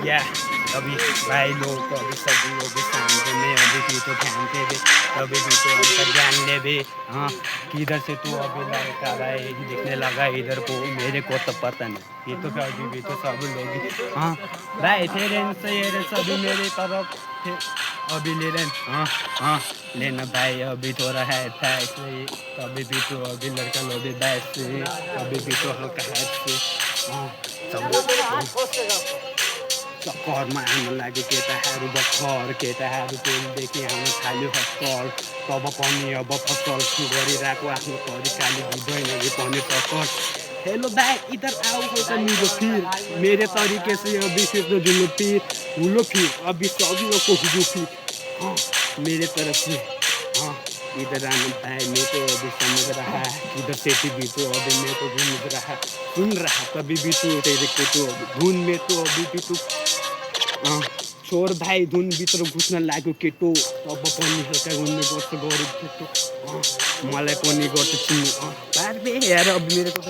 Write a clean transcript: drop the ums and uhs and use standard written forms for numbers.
क्या अभी भाई लोग अभी सभी लोग शांति में अभी भी तो ध्यान दे दे अभी भी तो अंतर ध्यान दे दे। हाँ किधर से तू अभी लड़का भाई दिखने लगा इधर को मेरे को तो पता नहीं ये तो फिर अभी भी तो सब लोग हाँ भाई थे रेन से ये रे सभी मेरी तरफ थे अभी ले रहे हाँ हाँ लेना भाई अभी थोड़ा है था इसलिए अभी भी तो अभी लड़का लोग भी बैठ से अभी भी तो हल्का है से हाँ सब घरमा आउन लाग्यो केटाहरू भर्खर केटाहरू तेलदेखि आउन थाल्यो हक्कर तब पनि अब फसल गरिरहेको आफ्नो तरिकाले हुँदैन ये पनि टक्कर हेलो भाई इधर आओ होगा मुझे फिर मेरे तरीके से अभी फिर तो जुल्लो फिर हुलो फिर अभी सभी लोग को हुलो फिर हाँ मेरे तरफ से हाँ इधर आनंद भाई मैं तो अभी समझ रहा है इधर से भी तो अभी मैं तो घूम रहा सुन रहा तभी भी तो तेरे को तो धुन में तो अभी भी तो छोर भाइ धुनभित्र घुस्न लाग्यो केटो तब पनि हल्का घुम्ने गर्छ गऱ्यो केटो मलाई पनि गर्छ चिन्नु पार्बे हेर अब मेरो